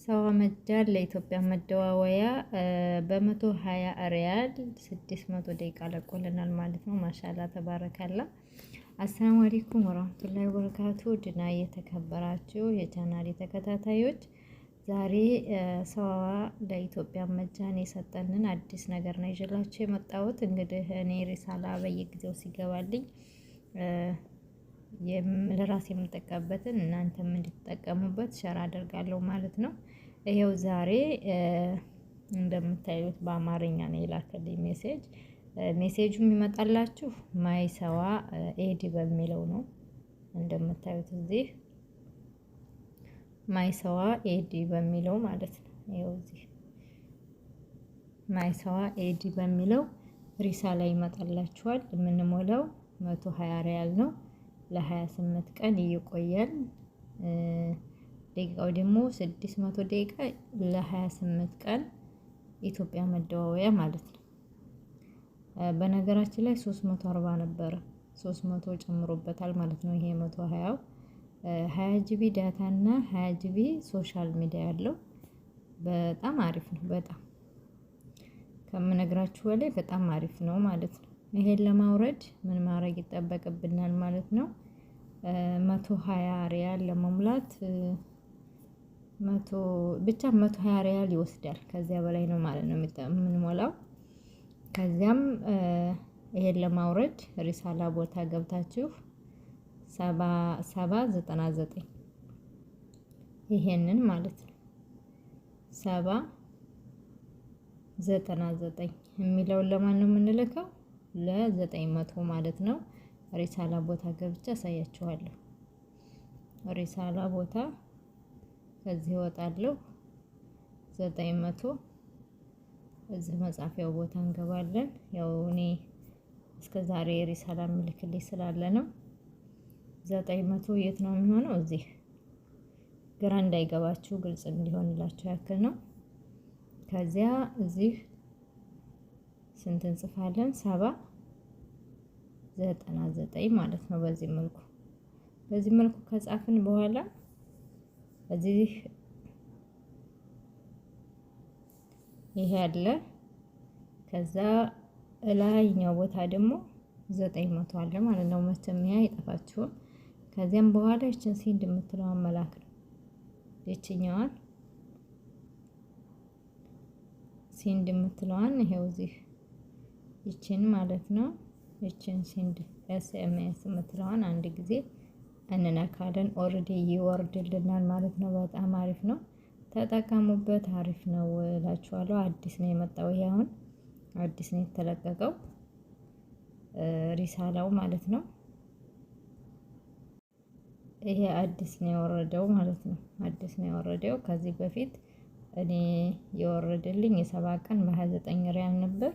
ሰዋ መጃን ለኢትዮጵያ መደዋወያ በ120 ሪያል 600 ደቂቃ ለቆልናል ማለት ነው። ማሻላ ተባረካላ። አሰላሙ አለይኩም ወራህመቱላሂ ወበረካቱ። ድና የተከበራችሁ የቻናሌ ተከታታዮች ዛሬ ሰዋ ለኢትዮጵያ መጃን የሰጠንን አዲስ ነገር ነው ይዤላችሁ የመጣሁት። እንግዲህ እኔ ሪሳላ በየጊዜው ሲገባልኝ ለራሴ የምጠቀምበትን እናንተም እንድትጠቀሙበት ሸር አደርጋለሁ ማለት ነው። ይሄው ዛሬ እንደምታዩት በአማርኛ ነው የላከልኝ ሜሴጁ የሚመጣላችሁ ማይሰዋ ኤዲ በሚለው ነው። እንደምታዩት እዚህ ማይሰዋ ኤዲ በሚለው ማለት ነው። ይሄው እዚህ ማይሰዋ ኤዲ በሚለው ሪሳላ ይመጣላችኋል። የምንሞላው 120 ሪያል ነው። ለ28 ቀን ይቆያል። ደቂቃው ደግሞ 600 ደቂቃ ለ28 ቀን ኢትዮጵያ መደዋወያ ማለት ነው። በነገራችን ላይ 340 ነበረ 300 ጨምሮበታል ማለት ነው። ይሄ 120 20 ጂቢ ዳታ እና 20 ጂቢ ሶሻል ሚዲያ ያለው በጣም አሪፍ ነው። በጣም ከምነግራችሁ በላይ በጣም አሪፍ ነው ማለት ነው። ይሄን ለማውረድ ምን ማድረግ ይጠበቅብናል ማለት ነው? 120 ሪያል ለመሙላት 120 ሪያል ይወስዳል። ከዚያ በላይ ነው ማለት ነው የምንሞላው። ከዚያም ይሄን ለማውረድ ሪሳላ ቦታ ገብታችሁ 799 ይሄንን ማለት ነው 799 የሚለውን ለማን ነው የምንልከው? ለ900 ማለት ነው። ሪሳላ ቦታ ገብቼ አሳያችኋለሁ። ሪሳላ ቦታ ከዚህ እወጣለሁ። 900 እዚህ መጻፊያው ቦታ እንገባለን። ያው እኔ እስከ ዛሬ ሪሳላ ምልክልኝ ስላለ ነው። 900 የት ነው የሚሆነው? እዚህ ግራ እንዳይገባችሁ ግልጽ እንዲሆንላችሁ ያክል ነው። ከዚያ እዚህ ስንት እንጽፋለን? 799 ማለት ነው። በዚህ መልኩ ከጻፍን በኋላ እዚህ ይሄ አለ። ከዛ ላይኛው ቦታ ደግሞ 900 አለ ማለት ነው። መቼም ይሄ አይጠፋችሁም። ከዚያም በኋላ እቺን ሴንድ የምትለዋን መላክ ነው። እቺኛዋን ሴንድ የምትለዋን ይሄው እዚህ ይቺን ማለት ነው። ይቺን ሴንድ ኤስኤምኤስ የምትለዋን አንድ ጊዜ እንነካለን። ኦሬዲ ይወርድልናል ማለት ነው። በጣም አሪፍ ነው፣ ተጠቀሙበት። አሪፍ ነው እላችኋለሁ። አዲስ ነው የመጣው። ይሄ አሁን አዲስ ነው የተለቀቀው ሪሳላው ማለት ነው። ይሄ አዲስ ነው የወረደው ማለት ነው። አዲስ ነው የወረደው። ከዚህ በፊት እኔ የወረደልኝ የ7 ቀን በ29 ሪያል ነበር።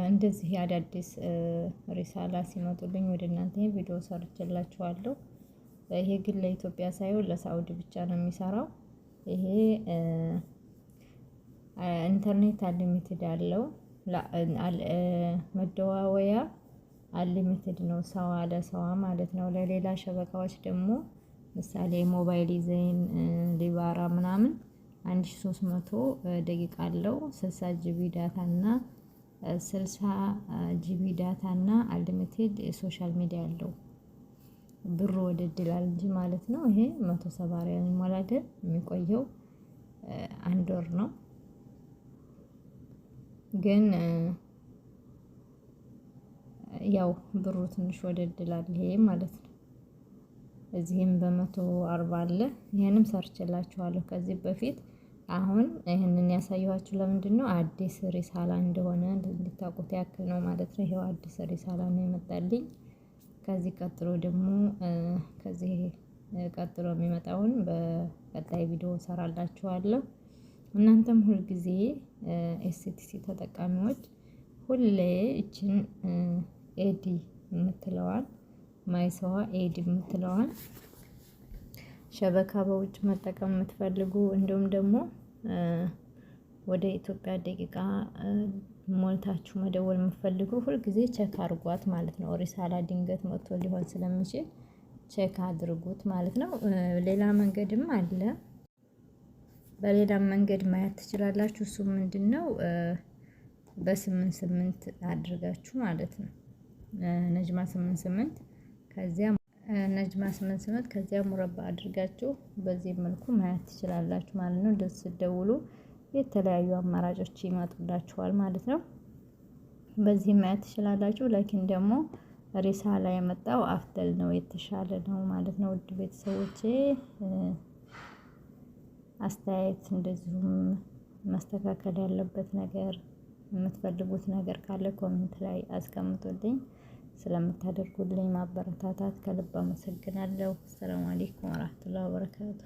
እንደዚህ አዳዲስ ሪሳላ ሲመጡልኝ ወደ እናንተ ቪዲዮ ሰርችላችኋለሁ። ይሄ ግን ለኢትዮጵያ ሳይሆን ለሳውዲ ብቻ ነው የሚሰራው። ይሄ ኢንተርኔት አንሊሚትድ አለው። መደዋወያ አንሊሚትድ ነው። ሰዋ ለሰዋ ማለት ነው። ለሌላ ሸበካዎች ደግሞ ምሳሌ ሞባይል ይዘን ሊባራ ምናምን 1300 ደቂቃ አለው። 60 ጂቢ ዳታ እና 60 ጂቢ ዳታ እና አንሊሚትድ ሶሻል ሚዲያ አለው። ብሩ ወደድላል እንጂ ማለት ነው። ይሄ 170 ሪያል ይሞላል። የሚቆየው 1 ወር ነው። ግን ያው ብሩ ትንሽ ወደድላል ይሄ ማለት ነው። እዚህም በ140 አለ። ይሄንም ሰርችላችኋለሁ ከዚህ በፊት። አሁን ይሄንን ያሳየኋችሁ ለምንድን ነው? አዲስ ሪሳላ እንደሆነ እንድታውቁት ያክል ነው ማለት ነው። ይሄው አዲስ ሪሳላ ነው የመጣልኝ። ከዚህ ቀጥሎ ደግሞ የሚመጣውን በቀጣይ ቪዲዮ ሰራላችኋለሁ። እናንተም ሁልጊዜ ኤስቲሲ ተጠቃሚዎች ሁሌ እችን ኤዲ የምትለዋል ማይሰዋ ኤዲ የምትለዋል ሸበካ በውጭ መጠቀም የምትፈልጉ እንዲሁም ደግሞ ወደ ኢትዮጵያ ደቂቃ ሞልታችሁ መደወል የምትፈልጉ ሁልጊዜ ቼክ አድርጓት ማለት ነው። ሪሳላ ድንገት መጥቶ ሊሆን ስለሚችል ቼክ አድርጉት ማለት ነው። ሌላ መንገድም አለ። በሌላም መንገድ ማየት ትችላላችሁ። እሱ ምንድነው? በ8 አድርጋችሁ ማለት ነው። ነጅማ 8 ከዚያ ሙረባ አድርጋችሁ በዚህ መልኩ ማየት ትችላላችሁ ማለት ነው። እንደዚህ ስትደውሉ የተለያዩ አማራጮች ይመጡላችኋል ማለት ነው። በዚህ ማየት ትችላላችሁ። ላኪን ደግሞ ሪሳላ የመጣው አፍደል ነው፣ የተሻለ ነው ማለት ነው። ውድ ቤተሰቦቼ አስተያየት እንደዚሁም መስተካከል ያለበት ነገር የምትፈልጉት ነገር ካለ ኮሜንት ላይ አስቀምጡልኝ። ስለምታደርጉልኝ ማበረታታት ከልብ አመሰግናለሁ። ሰላም አለይኩም ወራህመቱላሂ ወበረካቱ።